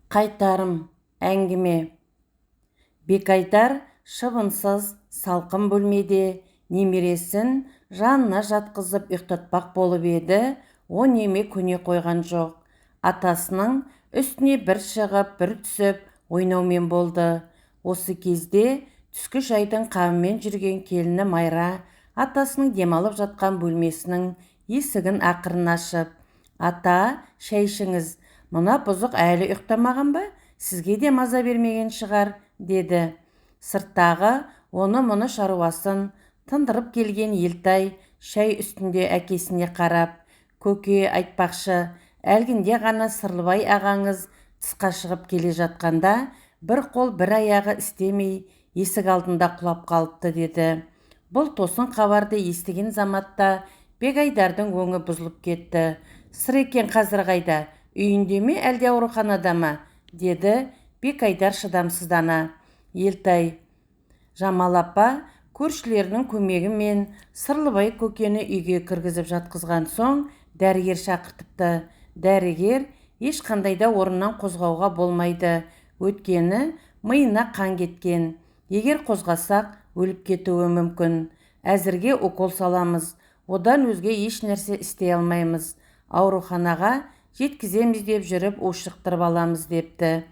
Қайтарым әңгіме. Бекайдар шыбынсыз салқын бөлмеде немересін жанына жатқызып ұйықтатпақ болып еді, о неме көне қойған жоқ. Атасының үстіне бір шығып, бір түсіп ойнаумен болды. Осы кезде түскі шайдың қамымен жүрген келіні Майра атасының демалып жатқан бөлмесінің есігін ақырын ашып: «Ата, шай ішіңіз, мына бұзық әлі ұйықтамаған ба? Сізге де маза бермеген шығар», деді. Сырттағы оны-мұны шаруасын тындырып келген Елтай шай үстінде әкесіне қарап: «Көке, айтпақшы, әлгінде ғана Сырлыбай ағаңыз тысқа шығып келе жатқанда бір қол бір аяғы істемей есік алдында құлап қалыпты», деді. Бұл тосын хабарды естіген заматта Бекайдардың өңі бұзылып кетті. «Сырекен қазір қайда? Үйінде ме, әлде ауруханада ма?» деді Бекайдар шыдамсыздана. Елтай: «Жамал апа көршілерінің көмегімен Сырлыбай көкені үйге кіргізіп жатқызған соң дәрігер шақыртыпты. Дәрігер ешқандай да орнынан қозғауға болмайды. Өйткені миына қан кеткен. Егер қозғасақ өліп кетуі мүмкін. Әзірге укол саламыз. Одан өзге еш нәрсе істей алмаймыз. Ауруханаға жеткіземіз деп жүріп ушықтырып аламыз», депті.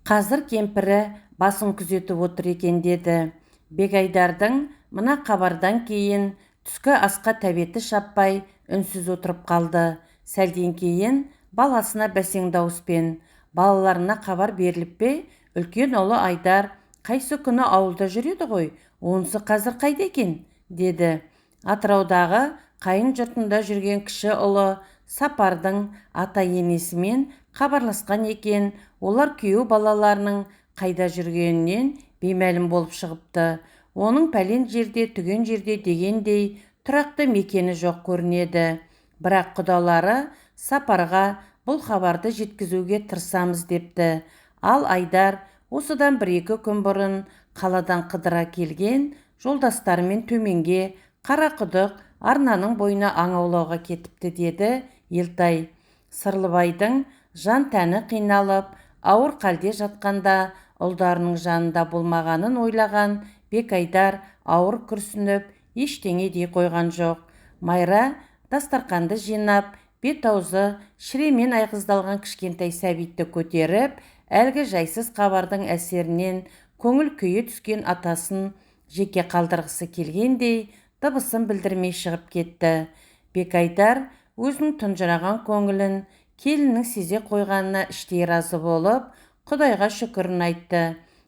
«Қазір кемпірі басын күзетіп отыр екен», деді. Бекайдардың мына хабардан кейін түскі асқа тәбеті шаппай үнсіз отырып қалды. Сәлден кейін баласына бәсең дауыспен: «Балаларына хабар беріліп пе? Үлкен ұлы Айдар қайсы күні ауылда жүреді ғой, онысы қазір қайда екен?» деді. Атыраудағы қайын жұртында жүрген кіші ұлы Сапардың ата-енесімен хабарласқан екен. Олар күйеу балаларының қайда жүргенінен беймәлім болып шығыпты. Оның пәлен жерде, түген жерде дегендей тұрақты мекені жоқ көрінеді. Бірақ құдалары Сапарға бұл хабарды жеткізуге тырысамыз депті. Ал Айдар осыдан 1-2 күн бұрын қаладан қыдыра келген жолдастарымен төменге Қарақұдық арнаның бойына аң аулауға кетіпті, деді Елтай. Сырлыбайдың жан тәні қиналып, ауыр халде жатқанда ұлдарының жанында болмағанын ойлаған Бекайдар ауыр күрсініп, ештеңе дей қойған жоқ. Майра дастарқанды жинап, бет-аузы шіремен айғыздалған кішкентай сәбитті көтеріп, әлгі жайсыз хабардың әсерінен көңіл күйі түскен атасын жеке қалдырғысы келгендей дыбысын білдірмей шығып кетті. Бекайдар өзінің тұнжыраған көңілін келіннің сезе қойғанына іштей разы болып, Құдайға шүкірін айтты.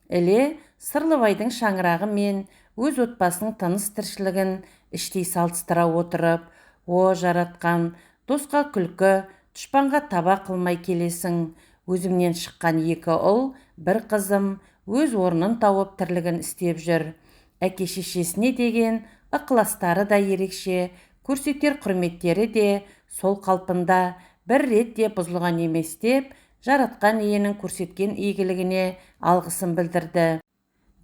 Іле Сырлыбайдың шаңырағы мен өз отбасының тыныс тіршілігін іштей салыстыра отырып: «О, жаратқан, досқа күлкі, дұшпанға таба қылмай келесің. Өзімнен шыққан 2 ұл, 1 қызым өз орнын тауып тірлігін істеп жүр. Әке-шешесіне деген ықыластары да ерекше, көрсетер құрметтері де сол қалпында, бір рет те бұзылған емес», деп жаратқан иенің көрсеткен игілігіне алғысын білдірді.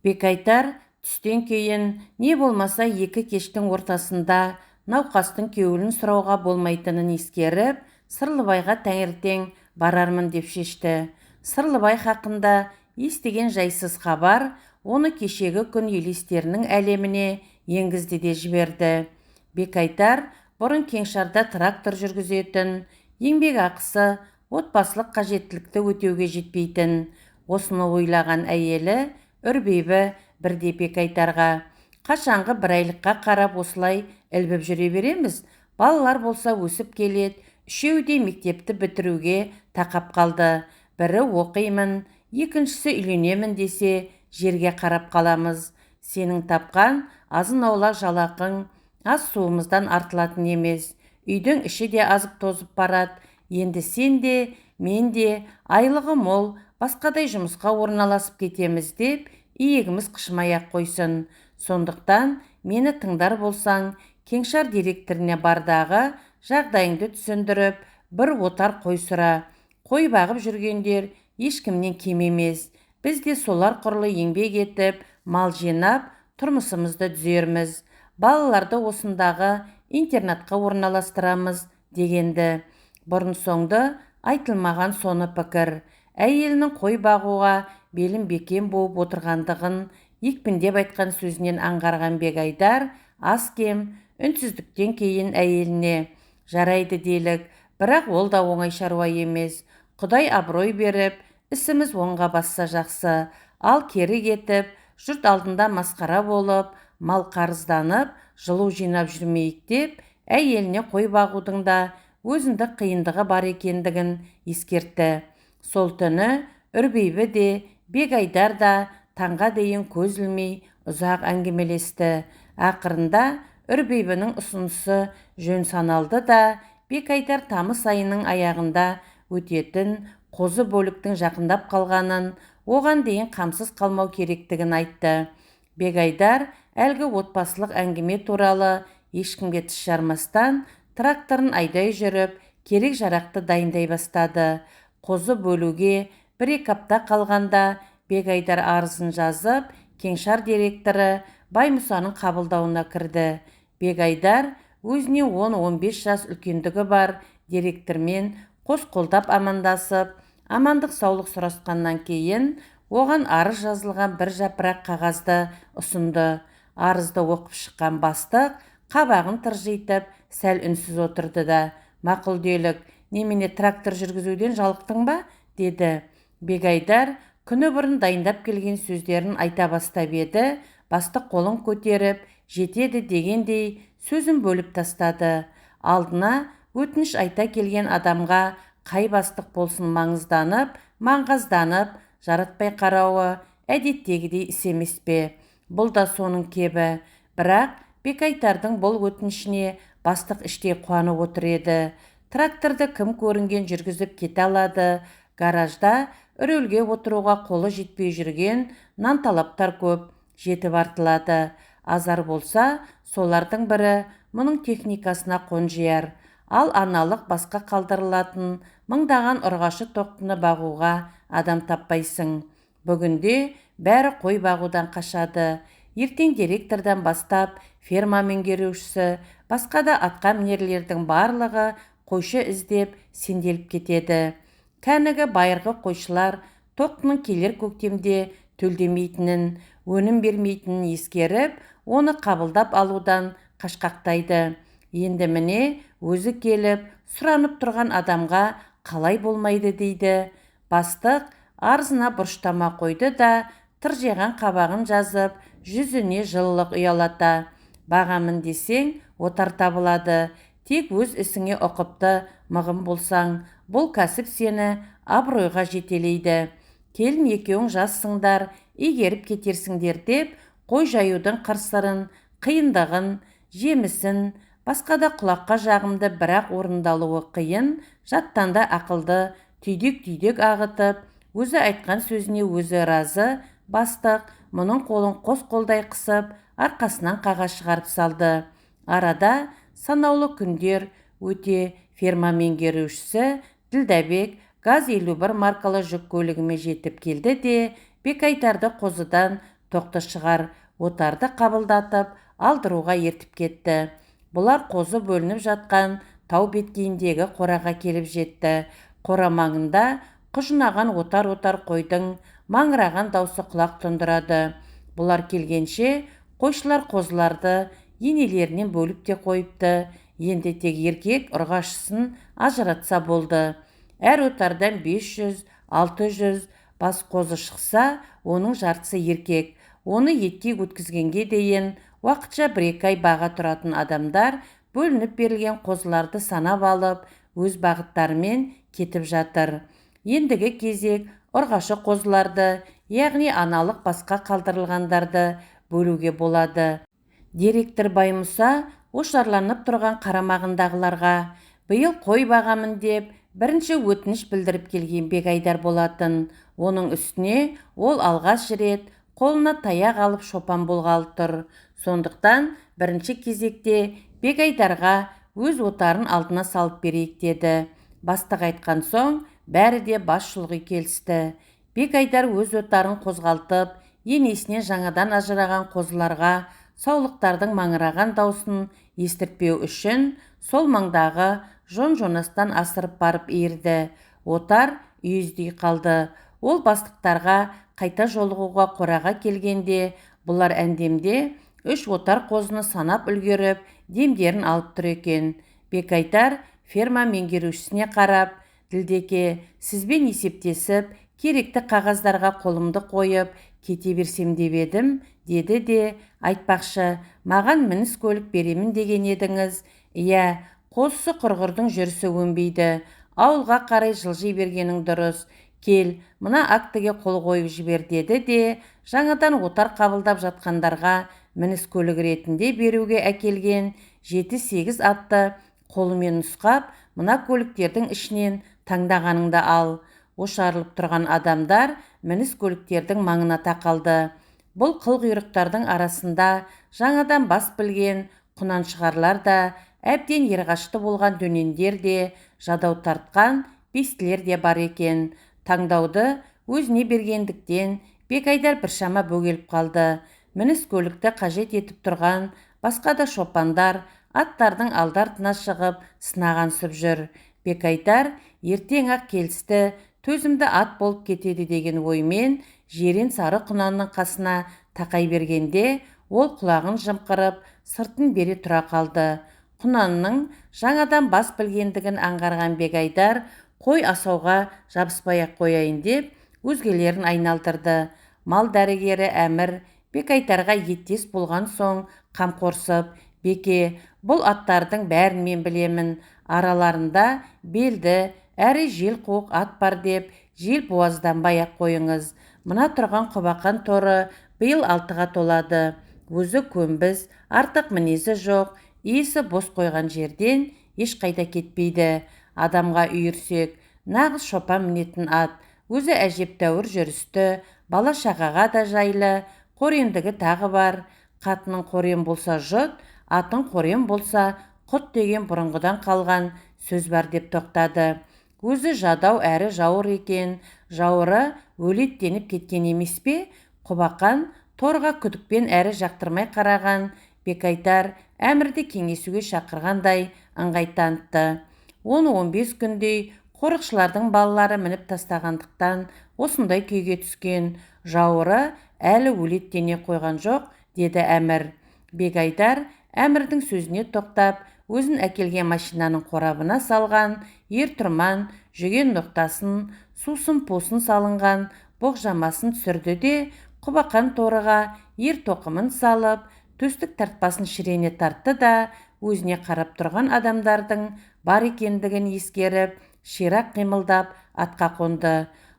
Бекайдар түстен кейін не болмаса 2 кештің ортасында науқастың кеуілін сұрауға болмайтынын ескеріп, Сырлыбайға таңертең барармын деп шешті. Сырлыбай хақында естіген жайсыз хабар оны кешегі күн елестерінің әлеміне енгізді де жіберді. Бекайдар бұрын Кеңшарда трактор жүргізетін, еңбек ақысы отбасылық қажеттілікті өтеуге жетпейтін. Осыны ойлаған әйелі Үрбейбі бірде Бекайдарға: «Қашанғы 1 айлыққа қарап осылай ілбіп жүре береміз? Балалар болса өсіп келеді, 3-еуі де мектепті бітіруге тақап қалды. Бірі оқимын, екіншісі үйленемін десе, жерге қарап қаламыз. Сенің тапқан азын-аулақ жалақың ас суымыздан артылатын емес. Үйдің іші де азып тозып барады. Енді сен де, мен де айлығы мол басқадай жұмысқа орналасып кетеміз», деп иегіміз қышымай-ақ қойсын. «Сондықтан мені тыңдар болсаң, Кеңшар директоріне бардағы жағдайыңды түсіндіріп, бір отар қой сұра. Қой бағып жүргендер ешкімнен кем емес. Біз де солар құрлы еңбек етіп, мал жинап, тұрмысымызды түзерміз. Балаларды осындағы интернатқа орналастырамыз», дегенді. Бұрын соңды айтылмаған соны пікір. әйелінің қой бағуға белін бекем буып отырғандығын екпіндеп айтқан сөзінен аңғарған Бегайдар аз кем үнсіздіктен кейін әйеліне: «Жарайды делік, бірақ ол да оңай шаруа емес. Құдай абырой беріп, ісіміз оңға басса жақсы. Ал кері кетіп, жұрт алдында масқара болып, мал қарызданып, жылу жинап жүрмейік» деп әйеліне қой бағудың да өзіндік қиындығы бар екендігін ескертті. Сол түні Үрбейбі де, Бегайдар да таңға дейін көз ілмей ұзақ әңгімелесті. Ақырында Үрбейбінің ұсынысы жөн саналды да, Бегайдар тамыз айының аяғында өтетін қозы бөліктің жақындап қалғанын, оған дейін қамсыз қалмау керектігін айтты. Бегайдар әлгі отбасылық әңгіме туралы ешкімге тіс жармастан тракторын айдай жүріп, керек жарақты дайындай бастады. Қозы бөлуге 1-2 апта қалғанда Бегайдар арызын жазып, кеңшар директоры Баймұсаның қабылдауына кірді. Бегайдар өзіне 10-15 жас үлкендігі бар директормен қос қолдап амандасып, амандық саулық сұрасқаннан кейін оған арыз жазылған бір жапырақ қағазды ұсынды. Арызды оқып шыққан бастық қабағын тыржитып, сәл үнсіз отырды да: «Мақұл делік, немене трактор жүргізуден жалықтың ба?» деді. Бегайдар күні бұрын дайындап келген сөздерін айта бастап еді. Бастық қолын көтеріп, «Жетеді» дегендей сөзін бөліп тастады. Алдына өтініш айта келген адамға қай бастық болсын маңызданып, маңғазданып, жаратпай қарауы әдеттегідей іс емес пе? Бұл да соның кебі. Бірақ Бегайдардың бұл өтінішіне бастық іштей қуанып отыр еді. Тракторды кім көрінген жүргізіп кете алады? Гаражда үрелге отыруға қолы жетпей жүрген нанталаптар көп, жетіп артылады. Азар болса, солардың бірі мұның техникасына қонжияр. Ал аналық басқа қалдырылатын мыңдаған ұрғашы тоқтыны бағуға адам таппайсың. Бүгінде бәрі қой бағудан қашады. Ертең директордан бастап ферма меңгерушісі, басқа да атқа мінерлердің барлығы қойшы іздеп сенделіп кетеді. Кәнігі байырғы қойшылар тоқтының келер көктемде төлдемейтінін, өнім бермейтінін ескеріп, оны қабылдап алудан қашқақтайды. Енді міне өзі келіп, сұранып тұрған адамға қалай болмайды дейді. Бастық арызына бұрыштама қойды да, тыржиған қабағын жазып, жүзіне жылылық ұялата: «Бағамын десең, отар табылады. Тек өз ісіңе ұқыпты мығым болсаң, бұл кәсіп сені абыройға жетелейді. Келін екеуің жассыңдар, игеріп кетерсіңдер» деп қой жаюдың қыр-сырын, қиындығын, жемісін, басқа да құлаққа жағымды бірақ орындалуы қиын, жаттан да ақылды түйдек-түйдек ағытып, өзі айтқан сөзіне өзі разы бастық мұның қолын қос қолдай қысып, арқасынан қаға шығарып салды. Арада санаулы күндер өте ферма меңгерушісі Ділдәбек ГАЗ-51 маркалы жүк көлігіме жетіп келді де, Бегайдарды қозыдан тоқты шығар отарды қабылдатып алдыруға ертіп кетті. Бұлар қозы бөлініп жатқан тау беткейіндегі қораға келіп жетті. Қора маңында құжынаған отар-отар қойдың маңыраған даусы құлақ тұндырады. Бұлар келгенше қойшылар қозыларды енелерінен бөліп те қойыпты. Енді тек еркек ұрғашысын ажыратса болды. Әр отардан 500-600 бас қозы шықса, оның жартысы еркек. Оны етке өткізгенге дейін уақытша 1-2 ай баға тұратын адамдар бөлініп берілген қозыларды санап алып, өз бағыттарымен кетіп жатыр. Ендігі кезек ұрғашы қозыларды, яғни аналық басқа қалдырылғандарды бөлуге болады. Директор Баймұса ошарланып тұрған қарамағындағыларға: «Биыл қой бағамын» деп бірінші өтініш білдіріп келген Бегайдар болатын. Оның үстіне ол алғаш рет қолына таяқ алып шопан болғалы тұр. Сондықтан бірінші кезекте Бегайдарға өз отарын алдына салып берейік деді. Бастық айтқан соң бәрі де бас шұлғи келісті. Бегайдар өз отарын қозғалтып, енесіне жаңадан ажыраған қозыларға саулықтардың маңыраған даусын естіртпеу үшін сол маңдағы жон-жонастан асырып барып иірді. Отар үйіздей қалды. Ол бастықтарға қайта жолығуға қораға келгенде, бұлар әндемде 3 отар қозыны санап үлгеріп, демдерін алып тұр екен. Бекайдар ферма меңгерушісіне қарап, Ділдеке, сізбен есептесіп, керекті қағаздарға қолымды қойып, кете берсем деп едім, деді де, айтпақшы, маған мініс көлік беремін деген едіңіз. Иә, қозысы құрғырдың жүрісі өнбейді. Ауылға қарай жылжи бергенің дұрыс. Кел, мына актіге қол қойып жібер, деді де, жаңадан отар қабылдап жатқандарға мініс көлік ретінде беруге әкелген 7-8 атты қолымен нұсқап, мына көліктердің ішінен таңдағаныңды ал. Ошарылып тұрған адамдар мініс көліктердің маңына тақалды. Бұл қылқұйрықтардың арасында жаңадан бас білген құнаншығарлар да, әбден ерғашты болған дөнендер де, жадау тартқан бестілер де бар екен. Таңдауды өзіне бергендіктен Бекайдар біршама бөгеліп қалды. Мініс көлікті қажет етіп тұрған басқа да шопандар аттардың алды-артына шығып сынағансып жүр. Бекайдар ертең-ақ келісті, төзімді ат болып кетеді деген оймен жирен сары құнанның қасына тақай бергенде, ол құлағын жымқырып, сыртын бере тұра қалды. Құнанның жаңадан бас білгендігін аңғарған Бекайдар қой асауға жабыспай-ақ қояйын деп, өзгелерін айналдырды. Мал дәрігері Әмір Бекайдарға еттес болған соң қамқорсып, Беке, бұл аттардың бәрін мен білемін. Араларында белді, әрі жел қуық ат бар деп, жел буазданбай-ақ қойыңыз. Мына тұрған Құбақан торы биыл 6-ға толады. Өзі көнбіс, артық мінезі жоқ, иесі бос қойған жерден ешқайда кетпейді. Адамға үйірсек, нағыз шопан мінетін ат. Өзі әжептәуір жүрісті, бала шағаға да жайлы, қорендігі тағы бар. Қатының қорен болса жұт, атын қорен болса құт деген бұрынғыдан қалған сөз бар деп тоқтады. Өзі жадау әрі жауыр екен. Жауыры өлеттеніп кеткен емес пе? Құбақан торға күдікпен әрі жақтырмай қараған Бекайдар Әмірді кеңесуге шақырғандай ыңғай танытты. 10-15 күндей қорықшылардың балалары мініп тастағандықтан осындай күйге түскен. Жауыры әлі өлеттене қойған жоқ, деді Әмір. Бекайдар Әмірдің сөзіне тоқтап, өзін әкелген машинаның қорабына салған ер-тұрман жүген ноқтасын, сусын-пусын салынған боқжамасын түсірді де, Құбақан торыға ер-тоқымын салып, төстік тартпасын шірене тартты да, өзіне қарап тұрған адамдардың бар екендігін ескеріп, ширақ қимылдап атқа қонды.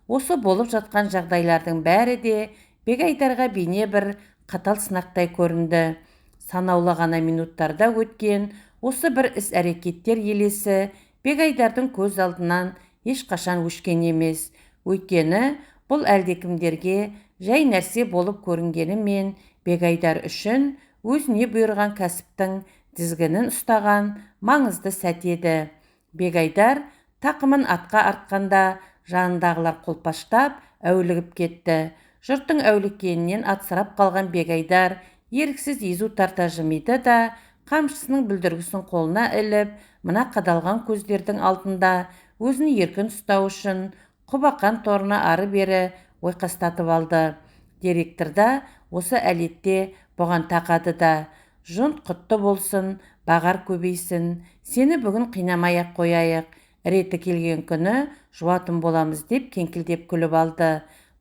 Осы болып жатқан жағдайлардың бәрі де Бекайдарға бейне бір қатал сынақтай көрінді. Санаулы ғана минуттарда өткен осы бір іс-әрекеттер елесі Бекайдардың көз алдынан ешқашан өшкен емес. Өйткені бұл әлдекімдерге жай нәрсе болып көрінгенімен Бекайдар үшін өзіне бұйырған кәсіптің тізгінін ұстаған маңызды сәт еді. Бекайдар тақымын атқа артқанда жанындағылар қолпаштап әулігіп кетті. Жұрттың әуліккенінен атсырап қалған Бекайдар еріксіз езу тарта жымиды да, қамшысының бүлдіргісін қолына іліп, мына қадалған көздердің алдында өзін еркін ұстау үшін Құбақан торына ары-бері ойқастатып алды. Директор да осы әлетте бұған тақады да: «Жұнт құтты болсын, бағар көбейсін, сені бүгін қинамай-ақ қояйық, реті келген күні жуатын боламыз» деп кеңкілдеп күліп алды.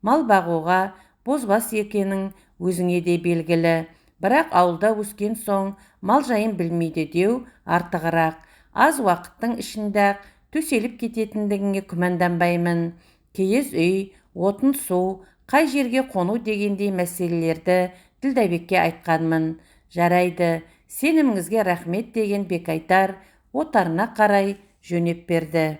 Мал бағуға бозбас екенің өзіңе де белгілі, бірақ ауылда өскен соң мал жайын білмейді деу артығырақ. Аз уақыттың ішінде төселіп кететіндігіңе күмәнданбаймын. Киіз үй, отын су, қай жерге қону дегендей мәселелерді Ділдәбекке айтқанмын. Жарайды, сеніміңізге рахмет деген Бекайдар отарына қарай жөнеп берді.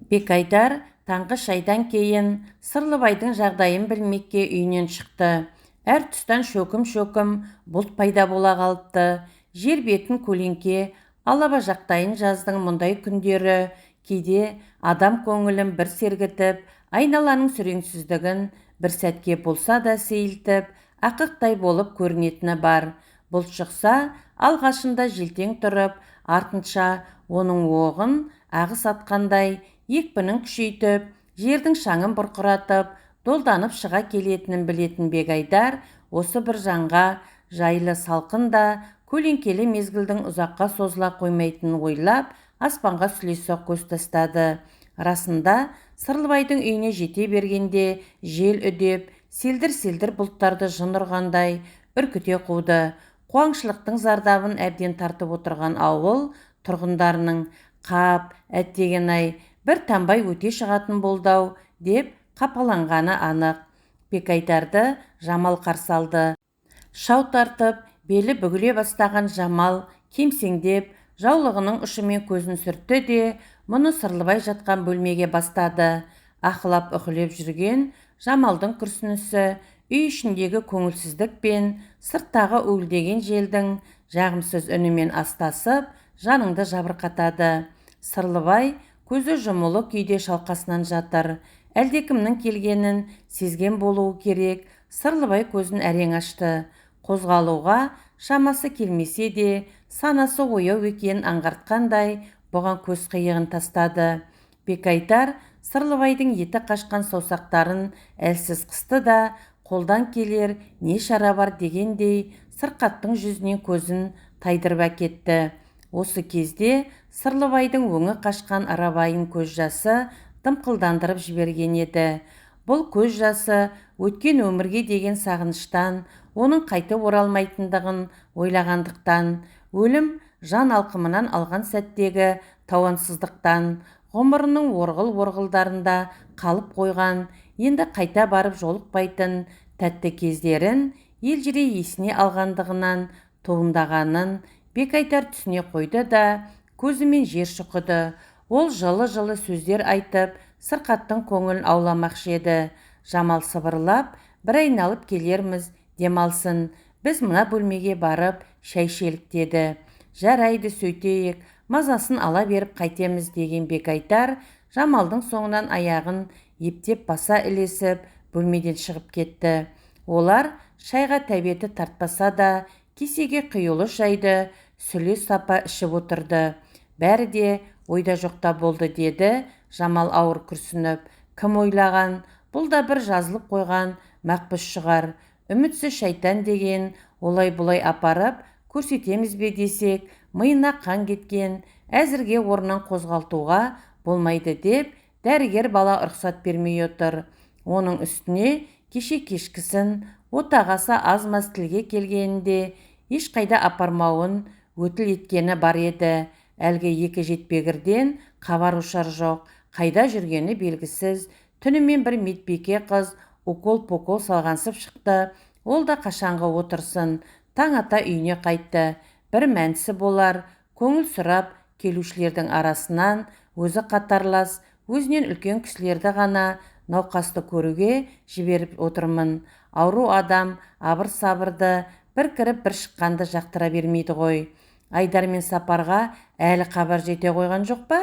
Бекайдар таңғы шайдан кейін Сырлыбайдың жағдайын білмекке үйінен шықты. Әр тұстан шөкім-шөкім бұлт пайда бола қалыпты. Жер бетін көлеңке алаба жақтайын жаздың мұндай күндері кейде адам көңілін бір сергітіп, айналаның сүреңсіздігін бір сәтке болса да сейілтіп, ақықтай болып көрінетіні бар. Бұлт шықса, алғашында желтең тұрып, артынша оның оғын ағыс атқандай екпінін күшейтіп, жердің шаңын бұрқыратып, долданып шыға келетінін білетін Бегайдар осы бір жанға жайлы салқында көлеңкелі мезгілдің ұзаққа созыла қоймайтынын ойлап, аспанға сүлесоқ көз тастады. Расында, Сырлыбайдың үйіне жете бергенде жел үдеп, селдір-селдір бұлттарды жын ұрғандай үркіте қуды. Қуаңшылықтың зардабын әбден тартып отырған ауыл тұрғындарының қап, әттеген-ай, бір танбай өте шығатын болдау деп қапаланғаны анық. Бекайдарды Жамал қарсы алды. Шау тартып, белі бүгіле бастаған Жамал кемсеңдеп, жаулығының ұшымен көзін сүртті де, мұны Сырлыбай жатқан бөлмеге бастады. Ақылап үхілеп жүрген Жамалдың күрсінісі үй ішіндегі көңілсіздік пен сырттағы уілдеген желдің жағымсыз үнімен астасып, жаныңды жабырқатады. Сырлыбай көзі жұмулы күйде шалқасынан жатыр. Әлдекімнің келгенін сезген болуы керек. Сырлыбай көзін әрең ашты. Қозғалуға шамасы келмесе де, санасы ояу екенін аңғартқандай бұған көз қиығын тастады. Бекайдар Сырлыбайдың еті қашқан саусақтарын әлсіз қысты да, қолдан келер не шара бар дегендей сырқаттың жүзінен көзін тайдырып әкетті. Осы кезде Сырлыбайдың өңі қашқан арабайын көз жасы дымқылдандырып жіберген еді. Бұл көз жасы өткен өмірге деген сағыныштан, оның қайтып оралмайтындығын ойлағандықтан, өлім жан алқымынан алған сәттегі тауансыздықтан, ғұмырының орғыл-орғылдарында қалып қойған, енді қайта барып жолықпайтын тәтті кездерін елжірей есіне алғандығынан туындағанын Бекайдар түсіне қойды да, көзімен жер шұқыды. Ол жылы-жылы сөздер айтып, сырқаттың көңілін ауламақшы еді. Жамал сыбырлап, бір айналып келерміз, демалсын, біз мына бөлмеге барып шәй ішелік деді. Жарайды, сөйтейік, мазасын ала беріп қайтеміз деген Бекайдар Жамалдың соңынан аяғын ептеп баса ілесіп, бөлмеден шығып кетті. Олар шайға тәбеті тартпаса да, кесеге құйылы шайды сүле сапа ішіп отырды. Бәрі де ойда жоқта болды деді Жамал ауыр күрсініп. Кім ойлаған, бұл да бір жазылып қойған мақпыш шығар. Үмітсіз шайтан деген олай-бұлай апарып көрсетеміз бе десек, миына қан кеткен, әзірге орнынан қозғалтуға болмайды деп дәрігер бала рұқсат бермей отыр. Оның үстіне кеше кешкісін отағасы аз-маз тілге келгенінде ешқайда апармауын өтіл еткені бар еді. Әлгі екі жетпегірден хабар ошар жоқ, қайда жүргені белгісіз. Түнімен бір медбике қыз укол-покол салғансып шықты. Ол да қашанғы отырсын, таң ата үйіне қайтты. Бір мәнісі болар, көңіл сұрап келушілердің арасынан өзі қатарлас, өзінен үлкен кісілерді ғана науқасты көруге жіберіп отырмын. Ауру адам абыр-сабырды бір кіріп бір шыққанды жақтыра бермейді ғой. Айдар мен Сапарға әлі хабар жете қойған жоқ па?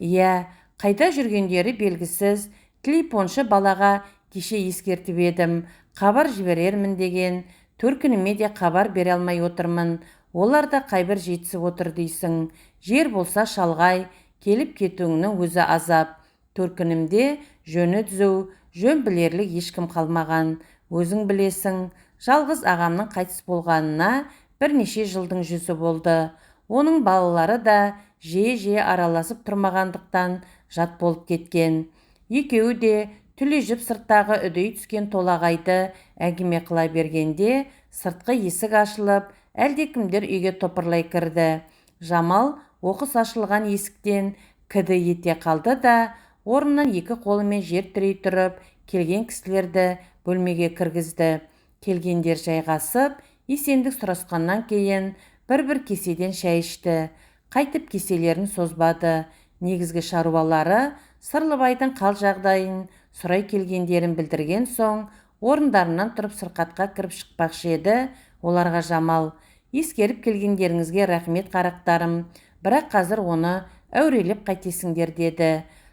Иә, қайда жүргендері белгісіз. Телефоншы балаға кеше ескертіп едім, хабар жіберермін деген. Төркініме де хабар бере алмай отырмын. Олар да қайбір жетісіп отыр дейсің. Жер болса шалғай, келіп кетуіңнің өзі азап. Төркінімде жөні түзу, жөн білерлік ешкім қалмаған. Өзің білесің, жалғыз ағамның қайтыс болғанына бірнеше жылдың жүзі болды. Оның балалары да жиі-жиі араласып тұрмағандықтан жат болып кеткен. Екеуі де түлежіп сырттағы үдей түскен толағайды әңгіме қыла бергенде сыртқы есік ашылып, әлдекімдер үйге топырлай кірді. Жамал оқыс ашылған есіктен кіді ете қалды да, орнынан екі қолымен жер тірей тұрып, келген кісілерді бөлмеге кіргізді. Келгендер жайғасып, есендік сұрасқаннан кейін бір-бір кеседен шәй ішті. Қайтып кеселерін созбады. Негізгі шаруалары Сырлыбайдың қал жағдайын сұрай келгендерін білдірген соң, орындарынан тұрып сырқатқа кіріп шықпақшы еді. Оларға Жамал: ескеріп келгендеріңізге рахмет қарақтарым, бірақ қазір оны әурелеп қайтесіңдер деді.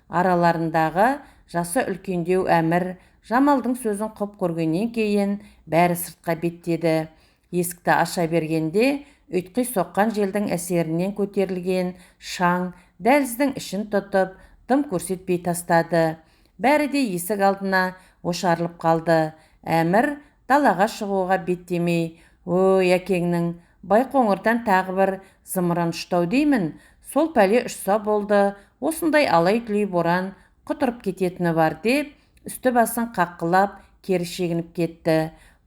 Араларындағы жасы үлкендеу Әмір Жамалдың сөзін құп көргеннен кейін бәрі сыртқа беттеді. Есікті аша бергенде үйтқи соққан желдің әсерінен көтерілген шаң дәліздің ішін тұтып, дым көрсетпей тастады. бәрі де есік алдына ошарылып қалды. Әмір далаға шығуға беттемей, «Ой, әкеңнің Байқоңырдан тағы бір зымыран ұштау деймін. Сол пәле ұшса болды, осындай алай-түлей боран құтырып кететіні бар» деп, үсті басын қаққылап, кері шегініп кетті.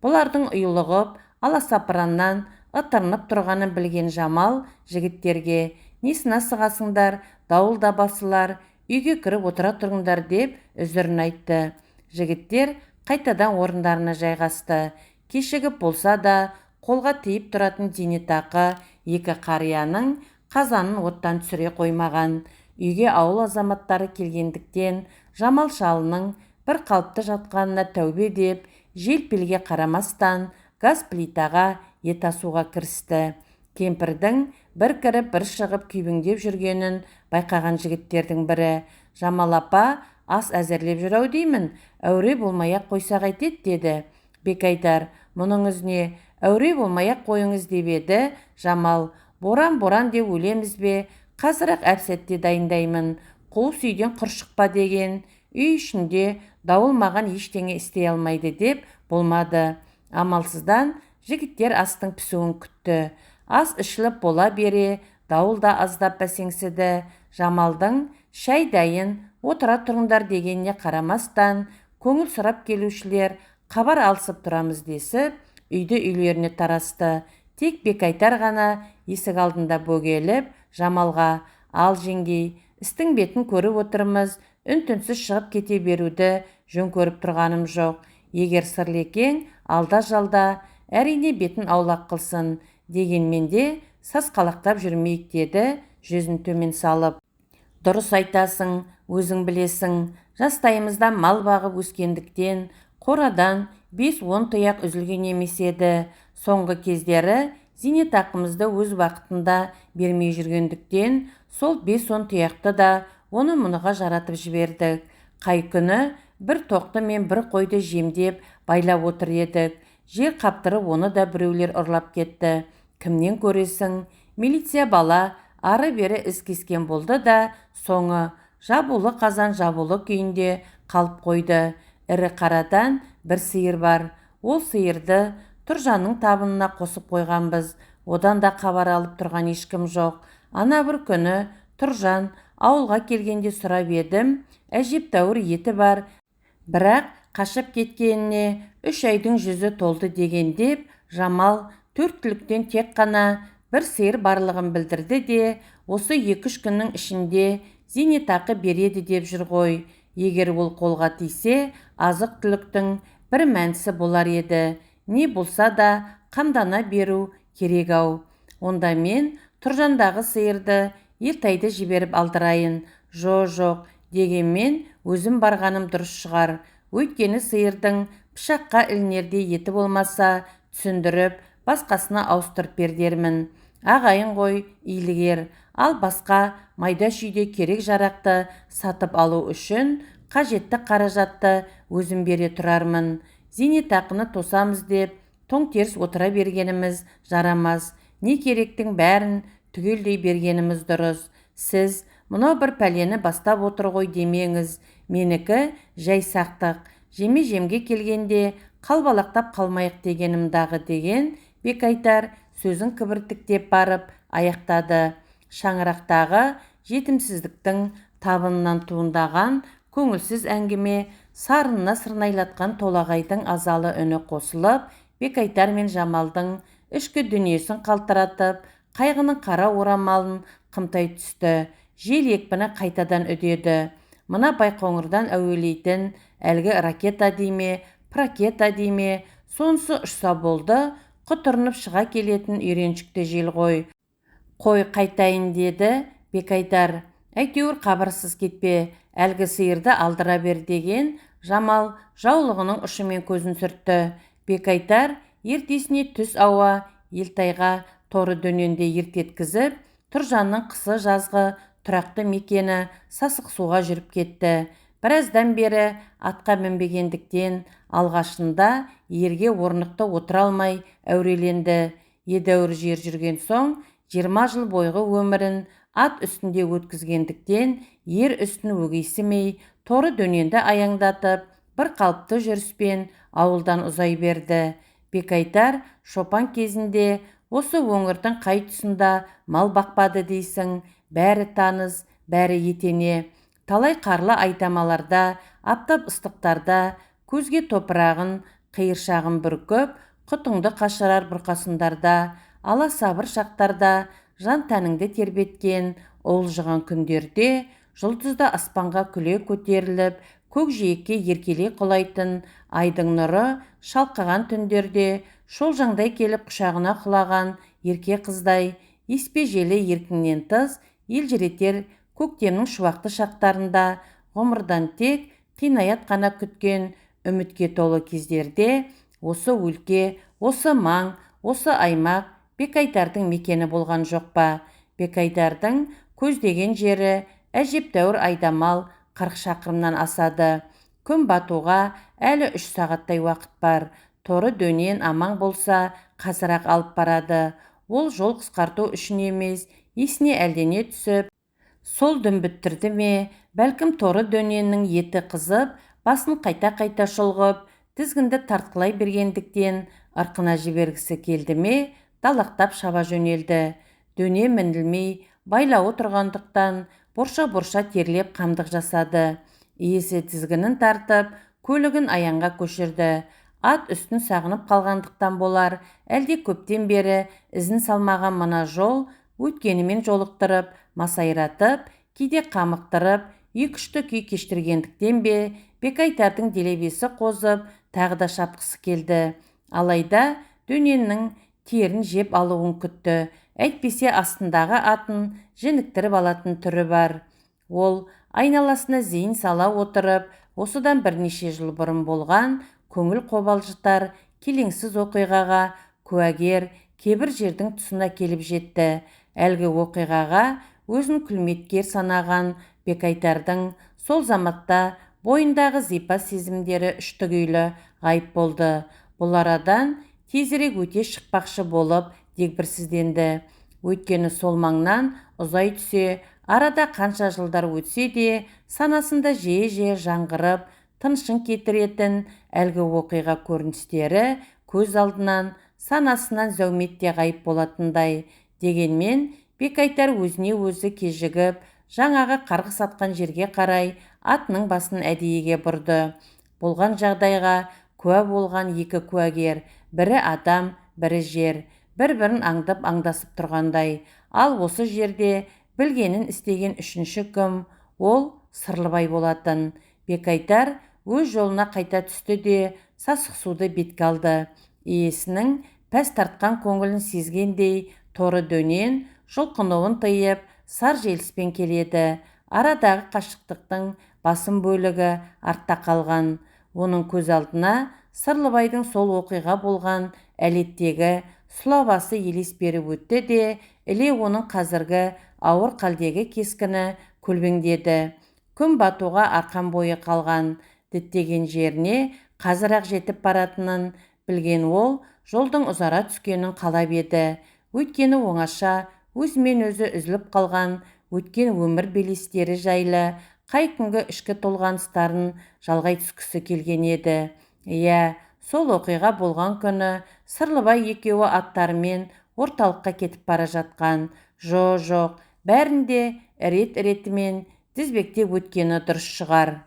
Бұлардың ұйлығып, аласапыраннан ытырынып тұрғанын білген Жамал жігіттерге, «Несіне сығасыңдар, дауыл да басылар, үйге кіріп отыра тұрыңдар» деп үзірін айтты. Жігіттер қайтадан орындарына жайғасты. Кешігіп болса да, қолға тиіп тұратын зейнетақы екі қарияның қазанын оттан түсіре қоймаған. Үйге ауыл азаматтары келгендіктен Жамал шалының бір қалыпты жатқанына тәубе деп, желпілге қарамастан газ плитаға ет асуға кірісті. Кемпірдің бір кіріп бір шығып күйбеңдеп жүргенін байқаған жігіттердің бірі, «Жамал апа, ас әзірлеп жүр-ау деймін, әуре болмай-ақ қойсақ айтет» деді. Бекайдар, «Мұныңыз не, әуре болмай-ақ қойыңыз» деп еді. Жамал, «Боран деп өлеміз бе, қазір-ақ әп-сәтте дайындаймын, қуыс үйден құр шықпа» деген. Үй ішінде дауыл маған ештеңе істей алмайды деп болмады. Амалсыздан жігіттер астың пісуін күтті. Ас ішіліп бола бере, дауыл да аздап бәсеңсіді. Жамалдың «Шәй дайын, отыра тұрыңдар» дегеніне қарамастан, көңіл сұрап келушілер «Хабар алысып тұрамыз» десіп, үйді үйлеріне тарасты. Тек Бекайдар ғана есік алдында бөгеліп, Жамалға, «Ал жеңгей, істің бетін көріп отырмыз, үн-түнсіз шығып кете беруді жөн көріп тұрғаным жоқ. Егер Сырлекең алда-жалда, әрине бетін аулақ қылсын, дегенмен де сасқалақтап жүрмейік» деді, жүзін төмен салып. «Дұрыс айтасың, өзің білесің, жастайымызда мал бағып өскендіктен, қорадан 5-10 тұяқ үзілген емес еді. Соңғы кездері зейнетақымызды өз уақытында бермей жүргендіктен, сол 5-10 тұяқты да оны мұныға жаратып жібердік. Қай күні бір тоқты мен бір қойды жемдеп байлап отыр едік. Жер қаптырып оны да біреулер ұрлап кетті. Кімнен көресің? Милиция бала ары-бері із кескен болды да, соңы жабулы қазан жабулы күйінде қалып қойды. Ірі қарадан бір сиыр бар. Ол сиырды Тұржанның табынына қосып қойғанбыз. Одан да хабар алып тұрған ешкім жоқ. Ана бір күні Тұржан ауылға келгенде сұрап едім, әжептәуір еті бар, бірақ қашып кеткеніне 3 айдың жүзі толды деген деп, Жамал 4 түліктен тек қана бір сиыр барлығын білдірді де, осы 2-3 күннің ішінде зейнетақы береді деп жүр ғой. Егер ол қолға тисе, азық түліктің бір мәнісі болар еді. Не болса да қамдана беру керек-ау. Онда мен Тұржандағы сиырды Ертайды жіберіп алдырайын. Жоқ, дегенмен өзім барғаным дұрыс шығар. Өйткені сиырдың пышаққа ілінердей еті болмаса, түсіндіріп, басқасына ауыстырып бердермін. Ағайын ғой, илігер, ал басқа майда шүйде керек жарақты сатып алу үшін қажетті қаражатты өзім бере тұрармын. Зейнетақыны тосамыз деп, тоң теріс отыра бергеніміз жарамас. Не керектің бәрін түгелдей бергеніміз дұрыс. Сіз мынау бір пәлені бастап отыр ғой демеңіз. Менікі жай сақтық. Жеме-жемге келгенде қалбалақтап қалмайық дегенімдағы деген Бекайдар сөзін кібіртіктеп барып аяқтады. Шаңырақтағы жетімсіздіктің табынынан туындаған көңілсіз әңгіме сарынына сырнайлатқан толағайдың азалы үні қосылып, Бекайдар мен Жамалдың ішкі дүниесін қалтыратып, қайғының қара орамалын қымтай түсті. Жел екпіні қайтадан үдеді. Мына Байқоңырдан әуелейтін әлгі ракета дейме, пракета дейме, сонысы ұшса болды, құтырынып шыға келетін үйреншікті жел ғой. Қой қайтайын деді Бекайдар. Әйтеуір қабырсыз кетпе, әлгі сиырды алдыра бер деген Жамал жаулығының ұшымен көзін сүртті. Бекайдар ертесіне түс ауа Елтайға торы дөненде ертеткізіп, Тұржанның қысы жазғы тұрақты мекені Сасық суға жүріп кетті. Біраздан бері атқа мінбегендіктен алғашында ерге орнықты отыра алмай әуреленді. Едәуір жер жүрген соң 20 жыл бойғы өмірін ат үстінде өткізгендіктен ер үстін өгейсімей, торы дөненді аяңдатып, бір қалыпты жүріспен ауылдан ұзай берді. Бекайтар шопан кезінде осы өңірдің қай тұсында мал бақпады дейсің, бәрі таныс, бәрі етене. Талай қарлы айтамаларда, аптап ыстықтарда, көзге топырағын, қиыршағын бүркіп, құтыңды қашырар бұрқасындарда, ала сабыр шақтарда, жан тәніңді тербеткен олжыған күндерде, жұлдызды аспанға күле көтеріліп, көкжиекке еркелей құлайтын айдың нұры шалқыған түндерде, шолжаңдай келіп құшағына құлаған ерке қыздай, еспе желі еркіңнен тыс елжіретер көктемнің шуақты шақтарында, ғұмырдан тек қинаят қана күткен үмітке толы кездерде, осы өлке, осы маң, осы аймақ Бекайтардың мекені болған жоқ па? Бекайтардың көздеген жері әжептәуір айдамал 40 шақырымнан асады. Күн батуға әлі 3 сағаттай уақыт бар. Торы дөнен аман болса, қазір-ақ алып барады. Ол жол қысқарту үшін емес, есіне әлдене түсіп, сол дүмбіттірді ме, бәлкім торы дөненнің еті қызып, басын қайта-қайта шұлғып, тізгінді тартқылай бергендіктен ырқына жібергісі келді ме, далақтап шаба жөнелді. Дөне мінілмей, байлауы тұрғандықтан, борша-борша терлеп қамдық жасады. Иесі тізгінін тартып, көлігін аяңға көшірді. Ат үстін сағынып қалғандықтан болар, әлде көптен бері ізін салмаған мына жол, өткенімен жолықтырып, масайратып, кейде қамықтырып, үй-күшті күй кештіргендіктен бе, Бекайтардың делебесі қозып, тағы да шапқысы келді. Алайда дөненнің терін жеп алуын күтті. Әйтпесе астындағы атын жініктіріп алатын түрі бар. Ол айналасына зейін сала отырып, осыдан бірнеше жыл бұрын болған көңіл қобалжытар келеңсіз оқиғаға куәгер кейбір жердің тұсына келіп жетті. Әлгі оқиғаға өзін күлметкер санаған Бекайтардың сол заматта бойындағы зипа сезімдері үштігейлі ғайып болды. Бұл арадан тезірек өте шықпақшы болып дегбірсізденді. Өйткені сол маңнан ұзай түсе, арада қанша жылдар өтсе де, санасында жиі-жиі жаңғырып, тыншын кетіретін әлгі оқиға көріністері көз алдынан, санасынан зәуметте ғайып болатындай. Дегенмен Бекайтар өзіне өзі кежігіп, жаңағы қарғыс атқан жерге қарай атының басын әдейіге бұрды. Болған жағдайға куә болған екі куәгер, бірі адам, бірі жер, бір-бірін аңдасып тұрғандай. Ал осы жерде білгенін істеген үшінші кім? Ол Сырлыбай болатын. Бекайтар өз жолына қайта түсті де, сасық суды бетке алды. Иесінің пәс тартқан көңілін сезгендей, торы дөнен жұлқынуын тыйып, сар желіспен келеді. Арадағы қашықтықтың басым бөлігі артта қалған. Оның көз алдына Сырлыбайдың сол оқиға болған әлеттегі сұлабасы елес беріп өтті де, іле оның қазіргі ауыр қалдегі кескіні көлбеңдеді. Күн батуға арқан бойы қалған. Діттеген жеріне қазір-ақ жетіп баратынын білген ол, жолдың ұзара түскенін қалап еді. Өйткені оңаша, өзімен өзі үзіліп қалған өткен өмір белестері жайлы қай күнгі ішкі толғаныстарын жалғай түскісі келген еді. Иә, сол оқиға болған күні Сырлыбай екеуі аттарымен орталыққа кетіп бара жатқан. Жоқ, бәрінде рет-ретімен тізбектеп өткені дұрыс шығар.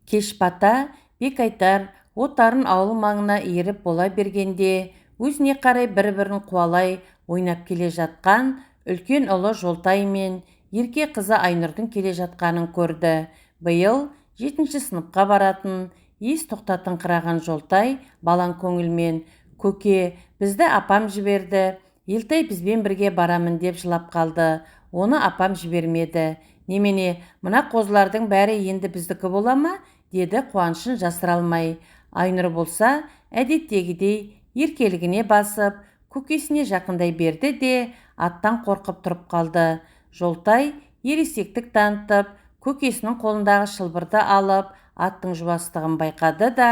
Кеш бата Бекайтар отарын ауыл маңына иіріп бола бергенде, өзіне қарай бір-бірін қуалай ойнап келе жатқан үлкен ұлы Жолтай мен ерке қызы Айнұрдың келе жатқанын көрді. Биыл 7-ші сыныпқа баратын, ес тоқтатыңқыраған Жолтай балаң көңілмен: «Көке, бізді апам жіберді. Елтай бізбен бірге барамын» деп жылап қалды. Оны апам жібермеді. «Немене, мына қозылардың бәрі енді біздікі бола ма?» деді қуанышын жасыра алмай. Айнұр болса, әдеттегідей еркелігіне басып, көкесіне жақындай берді де аттан қорқып тұрып қалды. Жолтай ересектік танытып, көкесінің қолындағы шылбырды алып, аттың жуастығын байқады да,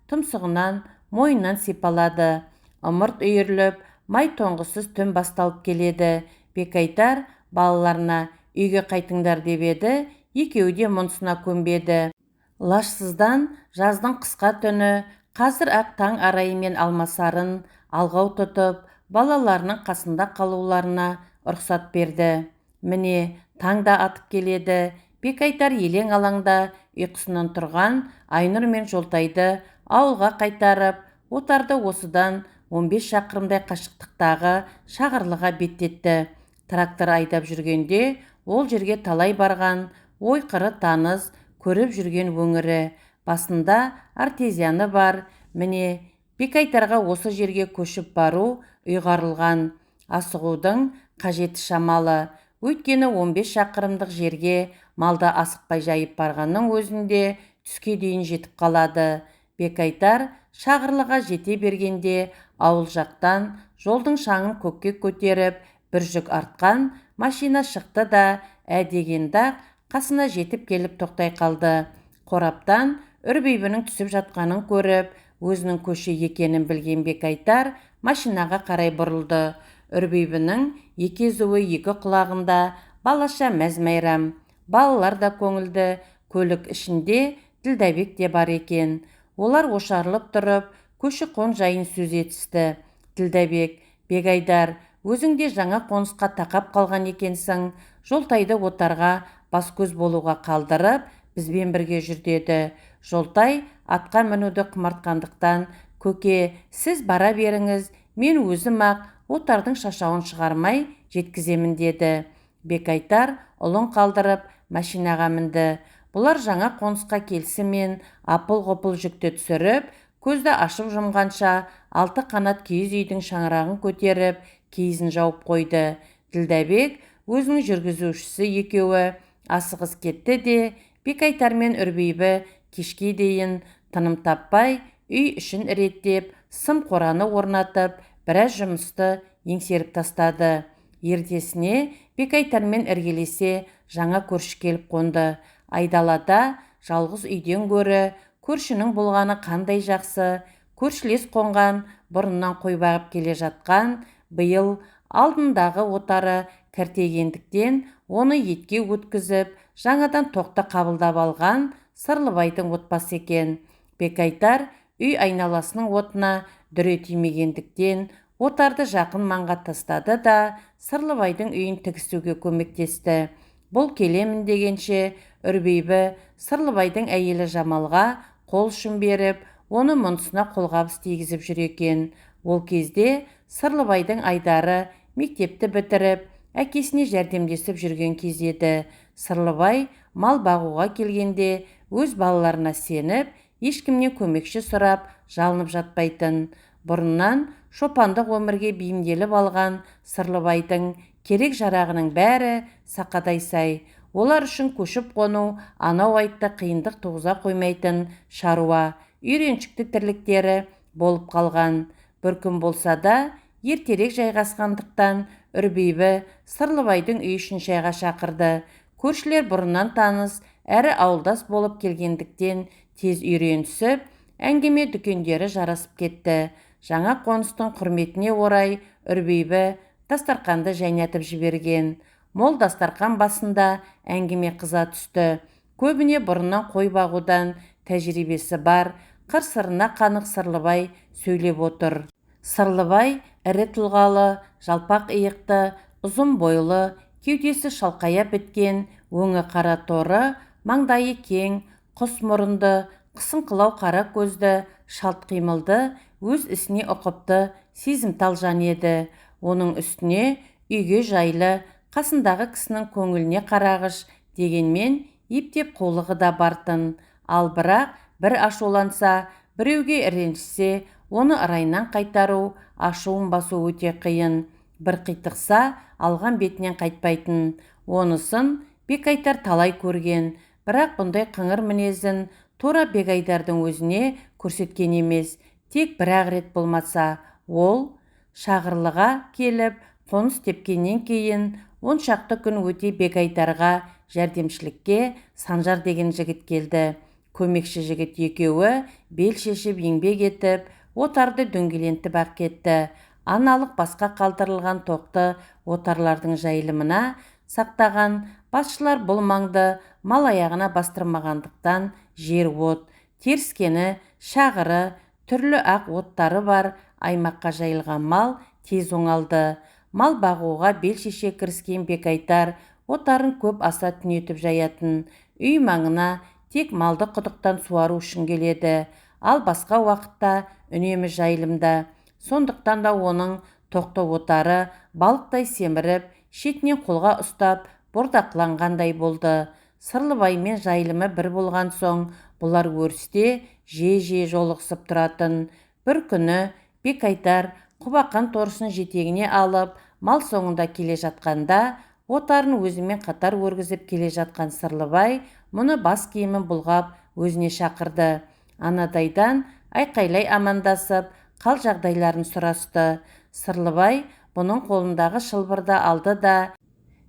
тұмсығынан, мойнынан сипалады. Ымырт үйіріліп, май тоңғысыз түн басталып келеді. Бекайтар балаларына үйге қайтыңдар деп еді, екеуі де мұнысына көнбеді. Лажсыздан жаздың қысқа түні қазір ақ таң арайымен алмасарын алғау тұтып, балаларының қасында қалуларына рұқсат берді. Міне, таң да атып келеді. Бекайтар елең алаңда ұйқысынан тұрған Айнұр мен Жолтайды ауылға қайтарып, отарды осыдан 15 шақырымдай қашықтықтағы Шағырлыға беттетті. Трактор айдап жүргенде ол жерге талай барған, ой-қыры таныс, көріп жүрген өңірі. Басында артезияны бар. Міне, Бекайтарға осы жерге көшіп бару ұйғарылған. Асығудың қажеті шамалы. Өйткені 15 шақырымдық жерге малда асықпай жайып барғанның өзінде түске дейін жетіп қалады. Бекайтар Шағырлыға жете бергенде ауыл жақтан жолдың шаңын көкке көтеріп бір жүк артқан машина шықты да әдегенде қасына жетіп келіп тоқтай қалды. Қораптан Үрбейбінің түсіп жатқанын көріп, өзінің көші екенін білген Бекайтар машинаға қарай бұрылды. Үрбейбінің екі езуі екі құлағында, балаша мәз-майрам. Балалар да көңілді. Көлік ішінде Ділдәбек те бар екен. Олар ошарылып тұрып, көші-қон жайын сөз етісті. Ділдәбек: Бекайдар, өзің де жаңа қонысқа тақап қалған екенсің. Жолтайды отарға бас-көз болуға қалдырып, бізбен бірге жүр деді. Жолтай атқа мінуді құмартқандықтан: көке, сіз бара беріңіз, мен өзім ақ отардың шашауын шығармай жеткіземін деді. Бекайтар ұлын қалдырып машинаға мінді. Бұлар жаңа қонысқа келісімен апыл-ғұпыл жүкті түсіріп, көзді ашып жұмғанша 6 қанат киіз үйдің шаңырағын көтеріп, киізін жауып қойды. Ділдәбек өзінің жүргізушісі екеуі асығыс кетті де, Бекайтар мен Үрбейбі кешке дейін тыным таппай үй ішін реттеп, сым қораны орнатып, біраз жұмысты еңсеріп тастады. Ертесіне Бекайтармен іргелесе жаңа көрші келіп қонды. Айдалада жалғыз үйден гөрі көршінің болғаны қандай жақсы. Көршілес қонған, бұрыннан қой бағып келе жатқан, биыл алдындағы отары кіртегендіктен оны етке өткізіп, жаңадан тоқты қабылдап алған Сырлыбайдың отбасы екен. Бекайтар үй айналасының отына дүре тимегендіктен отарды жақын маңға тастады да Сырлыбайдың үйін тігісуге көмектесті. Бұл келемін дегенше Үрбейбі Сырлыбайдың әйелі Жамалға қол ұшын беріп, оны мұнысына қолғабыс тигізіп жүр екен. Ол кезде Сырлыбайдың Айдары мектепті бітіріп, әкесіне жәрдемдесіп жүрген кез еді. Сырлыбай мал бағуға келгенде өз балаларына сеніп, ешкімнен көмекші сұрап, жалынып жатпайтын. Бұрыннан шопандық өмірге бейімделіп алған Сырлыбайдың керек жарағының бәрі сақадай сай. Олар үшін көшіп қону анау айтта қиындық туғыза қоймайтын шаруа, үйреншікті тірліктері болып қалған. Бір күн болса да ертерек жайғасқандықтан Үрбейбі Сырлыбайдың үй ішін шайға шақырды. Көршілер бұрыннан таныс, әрі ауылдас болып келгендіктен тез үйренісіп, әңгіме дүкендері жарасып кетті. Жаңа қоныстың құрметіне орай Үрбейбі дастарқанды жайнатып жіберген. Мол дастарқан басында әңгіме қыза түсті. Көбіне бұрыннан қой бағудан тәжірибесі бар, қыр-сырына қанық Сырлыбай сөйлеп отыр. Сырлыбай ірі тұлғалы, жалпақ иықты, ұзын бойлы, кеудесі шалқая біткен, өңі қара торы, маңдайы кең, құс мұрынды, қысыңқылау қара көзді, шалт қимылды, өз ісіне ұқыпты, сезімтал жан еді. Оның үстіне үйге жайлы, қасындағы кісінің көңіліне қарағыш, дегенмен ептеп қулығы да бартын. Ал бірақ бір ашуланса, біреуге ренжісе, оны ырайынан қайтару, ашуын басу өте қиын. Бір қитықса, алған бетінен қайтпайтын. Онысын Бекайтар талай көрген, бірақ бұндай қыңыр мінезін тура Бекайдардың өзіне көрсеткен емес. Тек бір-ақ рет болмаса, ол Шағырлыға келіп, қоныс тепкеннен кейін 10 шақты күн өте Бекайдарға жәрдемшілікке Санжар деген жігіт келді. Көмекші жігіт екеуі бел шешіп еңбек етіп, отарды дөңгелентіп ақ кетті. Аналық басқа қалдырылған тоқты отарлардың жайылымына сақтаған. Басшылар бұл маңды мал аяғына бастырмағандықтан жер от, теріскені, шағыры, түрлі ақ оттары бар аймаққа жайылған мал тез оңалды. Мал бағуға бел шеше кіріскен Бекайтар отарын көп аса түнетіп жаятын. Үй маңына тек малды құдықтан суару үшін келеді, ал басқа уақытта үнемі жайылымда. Сондықтан да оның тоқты отары балықтай семіріп, шетінен қолға ұстап бордақыланғандай болды. Сырлыбай мен жайылымы бір болған соң, бұлар өрісте жиі жолығысып тұратын. Бір күні Бекайтар Құбақан торысын жетегіне алып, мал соңында келе жатқанда, отарын өзімен қатар өргізіп келе жатқан Сырлыбай мұны бас киімін бұлғап өзіне шақырды. Анадайдан айқайлай амандасып, қал жағдайларын сұрасты. Сырлыбай бұның қолындағы шылбырды алды да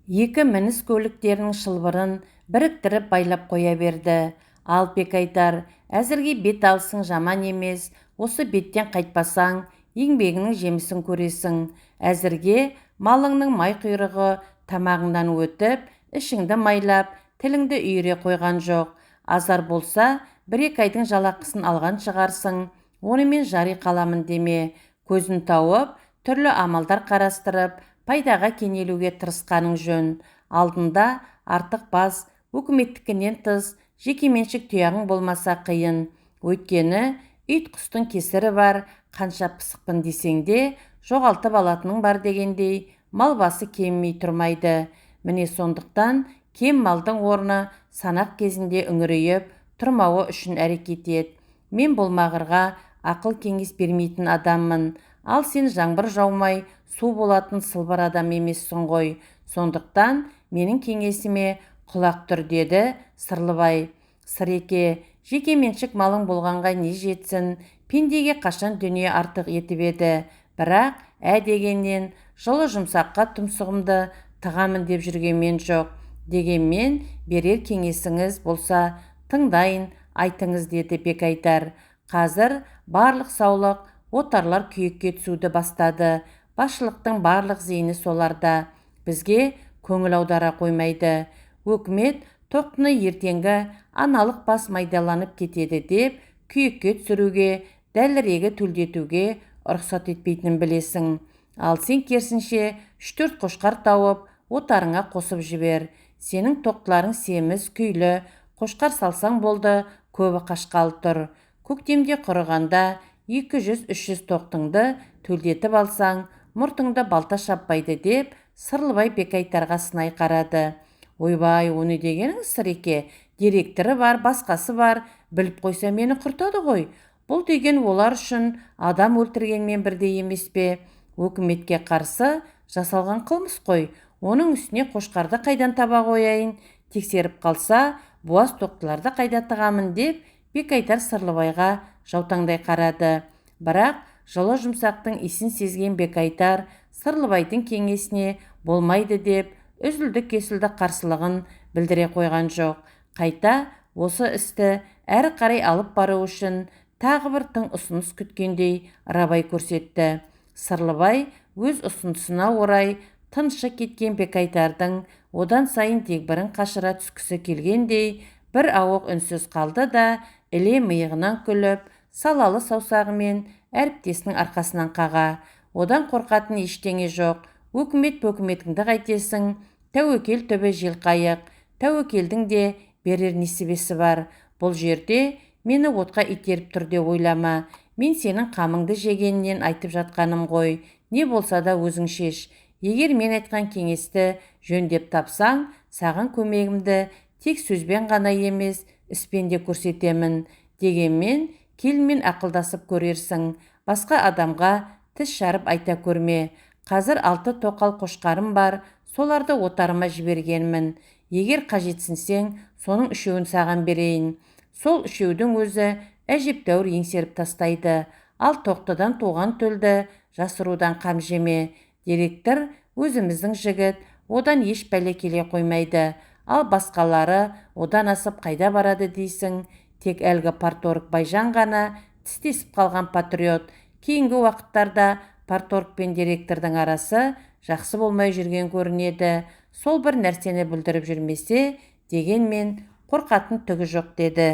екі мініс көліктерінің шылбырын біріктіріп байлап қоя берді. Ал Бекайтар, әзірге бет алысың жаман емес, осы беттен қайтпасаң, еңбегінің жемісін көресің. Әзірге малыңның май құйрығы тамағыңдан өтіп, ішіңді майлап, тіліңді үйіре қойған жоқ. Азар болса, 1-2 айдың жалақысын алған шығарсың, онымен жари қаламын деме. Көзін тауып, түрлі амалдар қарастырып, пайдаға кенелуге тырысқаның жөн. Алдында артық бас, өкіметтікінен тыс, жекеменшік тұяғың болмаса қиын. Өйткені ит құстың кесірі бар, қанша пысықпын десең де, жоғалтып алатының бар дегендей, мал басы кеммей тұрмайды. Міне сондықтан кем малдың орны санақ кезінде үңірейіп тұрмауы үшін әрекет ет. Мен болмағырға ақыл кеңес бермейтін адаммын. Ал сен жаңбыр жаумай, су болатын сылбыр адам емессің ғой. Сондықтан менің кеңесіме құлақ тұр, деді Сырлыбай. Сыреке, жекеменшік малың болғанға не жетсін, пендеге қашан дүние артық етіп еді. Бірақ дегеннен жылы жұмсаққа тұмсығымды тығамын деп жүргенмен жоқ. Дегенмен берер кеңесіңіз болса тыңдайын, айтыңыз, деді Бекайтар. Қазір барлық саулық отарлар күйекке түсуді бастады. Басшылықтың барлық зейіні соларда. Бізге көңіл аудара қоймайды. Өкімет тоқтыны ертеңгі аналық бас майдаланып кетеді деп күйекке түсіруге, дәлірегі төлдетуге рұқсат етпейтінін білесің. Ал сен керісінше 3-4 қошқар тауып, отарыңа қосып жібер. Сенің тоқтыларың семіз, күйлі, қошқар салсаң болды, көбі қашқалы тұр. Көктемде құрығанда 200-300 тоқтыңды төлдетіп алсаң, мұртыңды балта шаппайды, деп Сырлыбай Бекайтарға сынай қарады. Ойбай, оны дегеніңіз, Сыреке, директоры бар, басқасы бар, біліп қойса мені құртады ғой. Бұл деген олар үшін адам өлтіргенмен бірдей емес пе? Өкіметке қарсы жасалған қылмыс қой. Оның үстіне қошқарды қайдан таба қояйын? Тексеріп қалса, буаз тоқтыларды қайда тығамын, деп Бекайтар Сырлыбайға жаутаңдай қарады. Бірақ жылы жұмсақтың исін сезген Бекайтар Сырлыбайдың кеңесіне болмайды деп үзілді-кесілді қарсылығын білдіре қойған жоқ. Қайта осы істі әрі қарай алып бару үшін тағы бір тың ұсыныс күткендей рабай көрсетті. Сырлыбай өз ұсынысына орай тынышы кеткен Бекайтардың одан сайын дегбірін қашыра түскісі келгендей бір ауық үнсіз қалды да, іле миығынан күліп, салалы саусағымен әріптесінің арқасынан қаға. Одан қорқатын ештеңе жоқ. Өкімет-пөкіметіңді қайтесің, тәуекел төбе жел қайық. Тәуекелдің де берер несібесі бар. Бұл жерде мені отқа итеріп тұр деп ойлама. Мен сенің қамыңды жегеннен айтып жатқаным ғой. Не болса да өзің шеш. Егер мен айтқан кеңесті жөндеп тапсаң, саған көмегімді тек сөзбен ғана емес, іспен де көрсетемін. Дегенмен келінмен ақылдасып көрерсің. Басқа адамға тіс жарып айта көрме. Қазір 6 тоқал қошқарым бар, соларды отарыма жібергенмін. Егер қажетсінсең, соның 3-еуін саған берейін. Сол 3-еудің өзі әжептәуір еңсеріп тастайды. Ал тоқтыдан туған төлді жасырудан қам жеме. Директор өзіміздің жігіт, одан еш бәле келе қоймайды. Ал басқалары одан асып қайда барады дейсің? Тек әлгі парторг Байжан ғана тістесіп қалған патриот. Кейінгі уақыттарда парторг пен директордың арасы жақсы болмай жүрген көрінеді. сол бір нәрсені бүлдіріп жүрмесе дегенмен қорқатын түгі жоқ деді.